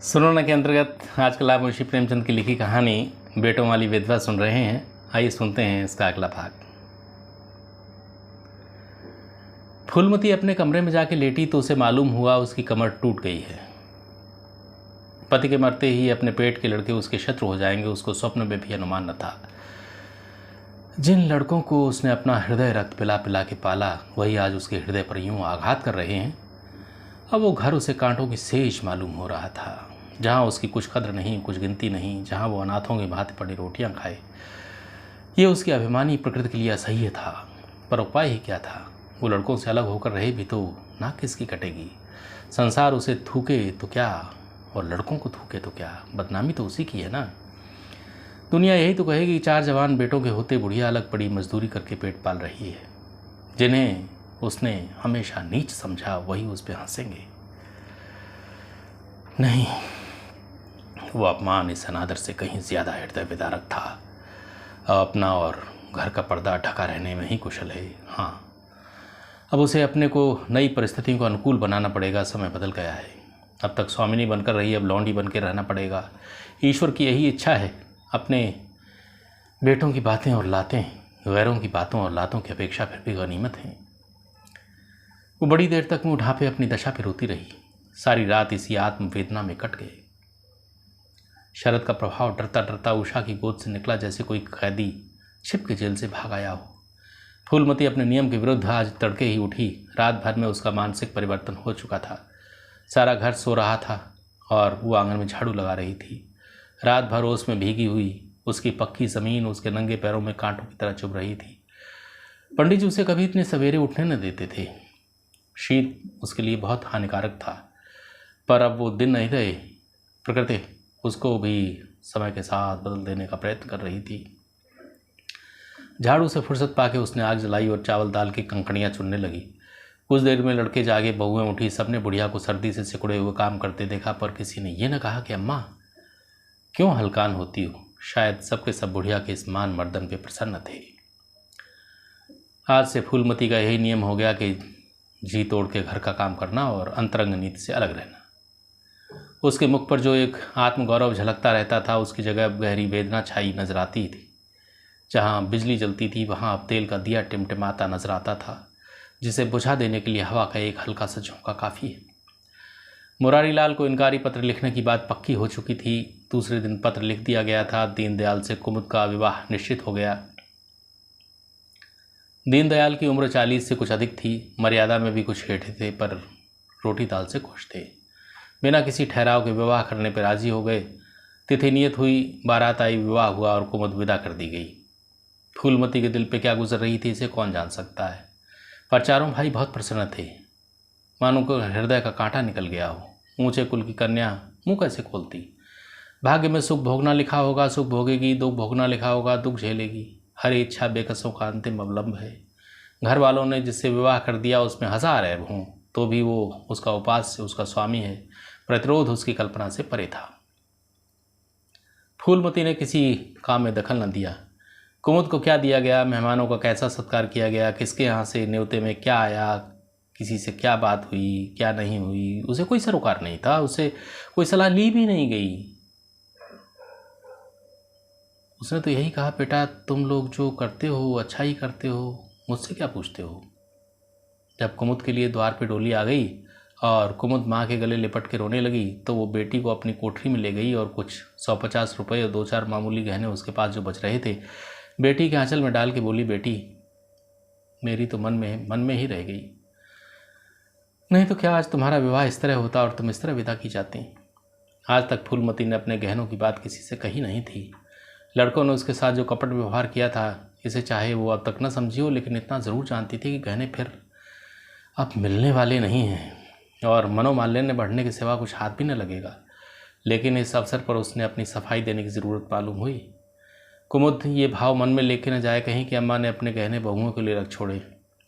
सुनोना के अंतर्गत आजकल आप मुंशी प्रेमचंद की लिखी कहानी बेटों वाली विधवा सुन रहे हैं। आइए सुनते हैं इसका अगला भाग। फूलमती अपने कमरे में जाके लेटी तो उसे मालूम हुआ उसकी कमर टूट गई है। पति के मरते ही अपने पेट के लड़के उसके शत्रु हो जाएंगे, उसको स्वप्न में भी अनुमान न था। जिन लड़कों को उसने अपना हृदय रक्त पिला पिला के पाला, वही आज उसके हृदय पर यूं आघात कर रहे हैं। अब वो घर उसे कांटों की सेज मालूम हो रहा था, जहाँ उसकी कुछ कद्र नहीं, कुछ गिनती नहीं, जहाँ वो अनाथों की भांति पड़ी रोटियां खाए। ये उसकी अभिमानी प्रकृति के लिए असह्य था, पर उपाय ही क्या था। वो लड़कों से अलग होकर रहे भी तो नाक किसकी कटेगी। संसार उसे थूके तो क्या और लड़कों को थूके तो क्या, बदनामी तो उसी की है ना। दुनिया यही तो कहेगी 4 जवान बेटों के होते बुढ़िया अलग पड़ी मजदूरी करके पेट पाल रही है। जिन्हें उसने हमेशा नीच समझा वही उस पर हंसेंगे। नहीं, वो अपमान इस अनादर से कहीं ज़्यादा हृदय विदारक था। अपना और घर का पर्दा ढका रहने में ही कुशल है। हाँ, अब उसे अपने को नई परिस्थितियों को अनुकूल बनाना पड़ेगा। समय बदल गया है। अब तक स्वामिनी बनकर रही, अब लौंडी बन के रहना पड़ेगा। ईश्वर की यही इच्छा है। अपने बेटों की बातें और लातें गैरों की बातों और लातों की अपेक्षा फिर भी गनीमत हैं। वो बड़ी देर तक मुँह ढांपे अपनी दशा पर रोती रही। सारी रात इसी आत्मवेदना में कट गई। शरद का प्रभाव डरता डरता उषा की गोद से निकला, जैसे कोई कैदी छिप के जेल से भाग आया हो। फूलमती अपने नियम के विरुद्ध आज तड़के ही उठी। रात भर में उसका मानसिक परिवर्तन हो चुका था। सारा घर सो रहा था और वो आंगन में झाड़ू लगा रही थी। रात भर ओस में भीगी हुई उसकी पक्की ज़मीन उसके नंगे पैरों में कांटों की तरह चुभ रही थी। पंडित जी उसे कभी इतने सवेरे उठने न देते थे। शीत उसके लिए बहुत हानिकारक था, पर अब वो दिन नहीं रहे। प्रकृति उसको भी समय के साथ बदल देने का प्रयत्न कर रही थी। झाड़ू से फुर्सत पाके उसने आग जलाई और चावल दाल की कंकड़ियाँ चुनने लगी। कुछ देर में लड़के जागे, बहुएं उठी। सबने बुढ़िया को सर्दी से सिकुड़े हुए काम करते देखा, पर किसी ने ये न कहा कि अम्मा क्यों हलकान होती हो। शायद सबके सब बुढ़िया के इस मान मर्दन पे प्रसन्न थे। आज से फूलमती का यही नियम हो गया कि जी तोड़ के घर का काम करना और अंतरंग नीति से अलग रहना। उसके मुख पर जो एक आत्मगौरव झलकता रहता था, उसकी जगह अब गहरी वेदना छाई नजर आती थी। जहाँ बिजली जलती थी वहाँ अब तेल का दिया टिमटिमाता नजर आता था, जिसे बुझा देने के लिए हवा का एक हल्का सा झोंका काफ़ी है। मुरारी लाल को इनकारी पत्र लिखने की बात पक्की हो चुकी थी। दूसरे दिन पत्र लिख दिया गया था। दीनदयाल से कुमुद का विवाह निश्चित हो गया। दीनदयाल की उम्र 40 से कुछ अधिक थी। मर्यादा में भी कुछ हेठे थे, पर रोटी दाल से खुश थे। बिना किसी ठहराव के विवाह करने पर राजी हो गए। तिथि नियत हुई, बारात आई, विवाह हुआ और कुमुद विदा कर दी गई। फूलमती के दिल पे क्या गुजर रही थी इसे कौन जान सकता है, पर चारों भाई बहुत प्रसन्न थे, मानो को हृदय का कांटा निकल गया हो। ऊंचे कुल की कन्या मुंह कैसे खोलती। भाग्य में सुख भोगना लिखा होगा, सुख भोगेगी। दुख भोगना लिखा होगा, दुख झेलेगी। हर इच्छा बेकसों का अंतिम अवलंब है। घर वालों ने जिससे विवाह कर दिया उसमें 1000 ऐब हों तो भी वो उसका उपास्य, उसका स्वामी है। प्रतिरोध उसकी कल्पना से परे था। फूलमती ने किसी काम में दखल न दिया। कुमुद को क्या दिया गया, मेहमानों का कैसा सत्कार किया गया, किसके यहाँ से न्योते में क्या आया, किसी से क्या बात हुई, क्या नहीं हुई, उसे कोई सरोकार नहीं था। उसे कोई सलाह ली भी नहीं गई। उसने तो यही कहा, बेटा तुम लोग जो करते हो अच्छा ही करते हो, मुझसे क्या पूछते हो। जब कुमुद के लिए द्वार पे डोली आ गई और कुमुद माँ के गले लिपट के रोने लगी, तो वो बेटी को अपनी कोठरी में ले गई और कुछ 150 रुपये और 2-4 मामूली गहने उसके पास जो बच रहे थे बेटी के आंचल में डाल के बोली, बेटी मेरी तो मन में ही रह गई। नहीं तो क्या आज तुम्हारा विवाह इस तरह होता और तुम इस तरह विदा की जाती। आज तक फूलमती ने अपने गहनों की बात किसी से कही नहीं थी। लड़कों ने उसके साथ जो कपट व्यवहार किया था, इसे चाहे वो अब तक न समझी हो, लेकिन इतना ज़रूर जानती थी कि गहने फिर अब मिलने वाले नहीं हैं और मनोमालिन्य बढ़ने के सिवा कुछ हाथ भी न लगेगा। लेकिन इस अवसर पर उसने अपनी सफाई देने की ज़रूरत मालूम हुई। कुमुद ये भाव मन में लेके न जाए कहीं कि अम्मा ने अपने गहने बहुओं के लिए रख छोड़े।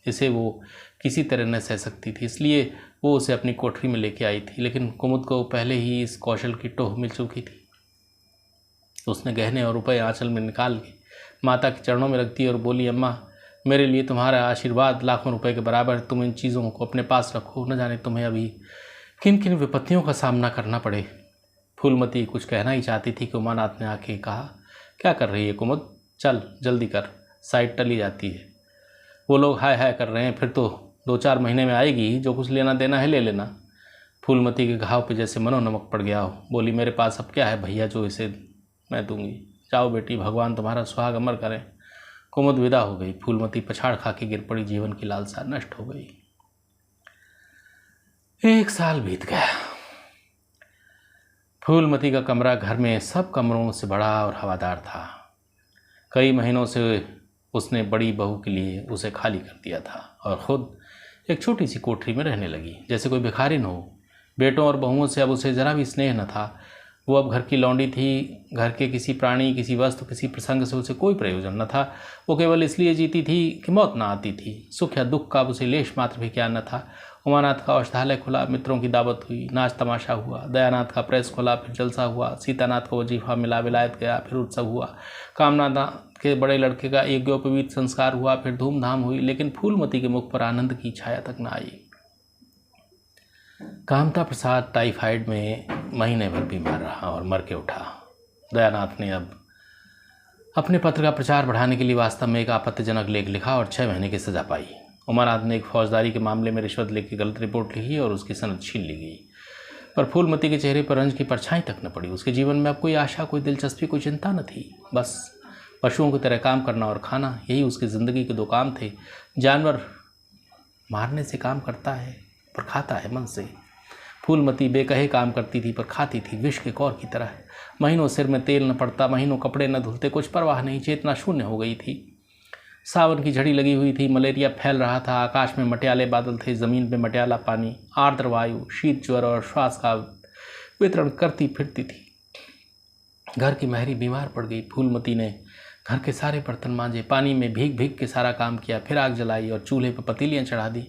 इसे वो किसी तरह न सह सकती थी, इसलिए वो उसे अपनी कोठरी में लेके आई थी। लेकिन कुमुद को पहले ही इस कौशल की टोह मिल चुकी थी। उसने गहने और रुपए आंचल में निकाल के माता के चरणों में रख दी और बोली, अम्मा मेरे लिए तुम्हारा आशीर्वाद लाखों रुपए के बराबर। तुम इन चीज़ों को अपने पास रखो, न जाने तुम्हें अभी किन किन विपत्तियों का सामना करना पड़े। फूलमती कुछ कहना ही चाहती थी कि उमानाथ ने आके कहा, क्या कर रही है कुमुद, चल जल्दी कर, साइड टली जाती है। वो लोग हाय हाय कर रहे हैं, फिर तो 2-4 महीने में आएगी, जो कुछ लेना देना है ले लेना। फूलमती के घाव पे जैसे मनो नमक पड़ गया हो, बोली मेरे पास अब क्या है भैया जो इसे मैं दूंगी, जाओ बेटी, भगवान तुम्हारा सुहाग अमर करें। कुमुद विदा हो गई। फूलमती पछाड़ खा के गिर पड़ी, जीवन की लालसा नष्ट हो गई। 1 साल बीत गया। फूलमती का कमरा घर में सब कमरों से बड़ा और हवादार था। कई महीनों से उसने बड़ी बहू के लिए उसे खाली कर दिया था और ख़ुद एक छोटी सी कोठरी में रहने लगी, जैसे कोई भिखारिन हो। बेटों और बहुओं से अब उसे ज़रा भी स्नेह न था। वो अब घर की लौंडी थी। घर के किसी प्राणी, किसी वस्तु, किसी प्रसंग से उसे कोई प्रयोजन न था। वो केवल इसलिए जीती थी कि मौत ना आती थी। सुख या दुख का अब उसे लेश मात्र भी ज्ञान न था। उमानाथ का औषधालय खुला, मित्रों की दावत हुई, नाच तमाशा हुआ। दयानाथ का प्रेस खुला, फिर जलसा हुआ। सीतानाथ को वजीफा मिला, विलायत गया, फिर उत्सव हुआ। कामनाथ के बड़े लड़के का यज्ञोपवीत संस्कार हुआ, फिर धूमधाम हुई। लेकिन फूलमती के मुख पर आनंद की छाया तक न आई। कामता प्रसाद टाइफाइड में महीने भर बीमार रहा और मर के उठा। दयानाथ ने अब अपने पत्र का प्रचार बढ़ाने के लिए वास्तव में एक आपत्तिजनक लेख लिखा और 6 महीने की सजा पाई। उमानाथ ने एक फौजदारी के मामले में रिश्वत लेकर गलत रिपोर्ट लिखी और उसकी सनद छीन ली गई। पर फूलमती के चेहरे पर रंज की परछाई तक न पड़ी। उसके जीवन में अब कोई आशा, कोई दिलचस्पी, कोई चिंता न थी। बस पशुओं की तरह काम करना और खाना, यही उसकी ज़िंदगी के 2 काम थे। जानवर मारने से काम करता है पर खाता है मन से। फूलमती बेकहे काम करती थी पर खाती थी विष के कौर की तरह। महीनों सिर में तेल न पड़ता, महीनों कपड़े न धुलते, कुछ परवाह नहीं, चेतना शून्य हो गई थी। सावन की झड़ी लगी हुई थी, मलेरिया फैल रहा था। आकाश में मटियाले बादल थे, ज़मीन पे मटियाला पानी, आर्द्र वायु शीत ज्वर और श्वास का वितरण करती फिरती थी। घर की महरी बीमार पड़ गई। फूलमती ने घर के सारे बर्तन मांजे, पानी में भीग भीग के सारा काम किया, फिर आग जलाई और चूल्हे पर पतीलियाँ चढ़ा दी।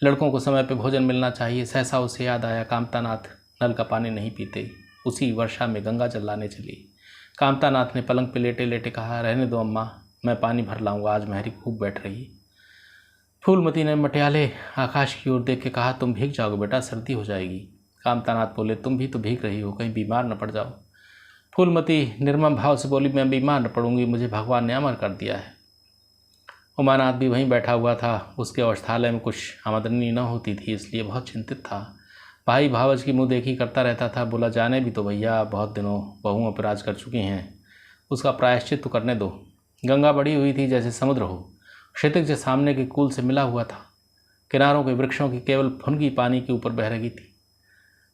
लड़कों को समय पे भोजन मिलना चाहिए। सहसा उसे याद आया, कामतानाथ नल का पानी नहीं पीते। उसी वर्षा में गंगा जल लाने चली। कामतानाथ ने पलंग पे लेटे लेटे कहा, रहने दो अम्मा, मैं पानी भर लाऊंगा, आज महरी खूब बैठ रही। फूलमती ने मटियाले आकाश की ओर देख के कहा, तुम भीग जाओगे बेटा, सर्दी हो जाएगी। कामतानाथ बोले, तुम भी तो भीग रही हो, कहीं बीमार न पड़ जाओ। फूलमती निर्मम भाव से बोली, मैं बीमार न पड़ूंगी, मुझे भगवान ने अमर कर दिया है। उमानाथ भी वहीं बैठा हुआ था। उसके औषधालय में कुछ आमदनी न होती थी, इसलिए बहुत चिंतित था। भाई भावज की मुँह देखी करता रहता था। बोला, जाने भी तो भैया, बहुत दिनों बहुओं पर राज कर चुकी हैं, उसका प्रायश्चित तो करने दो। गंगा बढ़ी हुई थी जैसे समुद्र हो। क्षितिज के सामने के कूल से मिला हुआ था। किनारों के वृक्षों की केवल फुनगी पानी के ऊपर बह रही थी।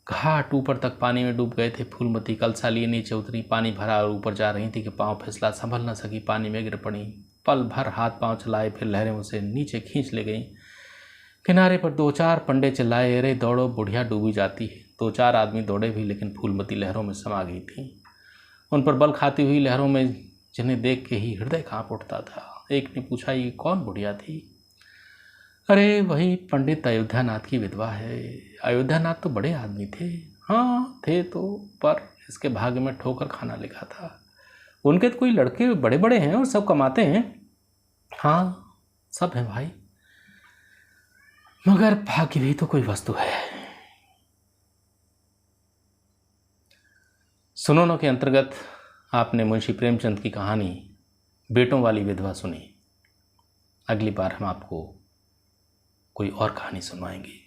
घाट ऊपर तक पानी में डूब गए थे। फूलमती कलसा लिए नीचे उतरी, पानी भरा और ऊपर जा रही थी कि पाँव फिसला, संभल न सकी, पानी में गिर पड़ी। पल भर हाथ पांव चलाए, फिर लहरें उसे नीचे खींच ले गईं। किनारे पर 2-4 पंडे चिल्लाए, अरे दौड़ो, बुढ़िया डूबी जाती है। 2-4 आदमी दौड़े भी, लेकिन फूलमती लहरों में समा गई थी। उन पर बल खाती हुई लहरों में जिन्हें देख के ही हृदय कांप उठता था। एक ने पूछा, ये कौन बुढ़िया थी? अरे वही पंडित अयोध्यानाथ की विधवा है। अयोध्यानाथ तो बड़े आदमी थे। हाँ थे तो, पर इसके भाग्य में ठोकर खाना लिखा था। उनके तो कोई लड़के बड़े बड़े हैं और सब कमाते हैं। हाँ सब हैं भाई, मगर भाग्य भी तो कोई वस्तु है। सुनोनो के अंतर्गत आपने मुंशी प्रेमचंद की कहानी बेटों वाली विधवा सुनी। अगली बार हम आपको कोई और कहानी सुनवाएंगे।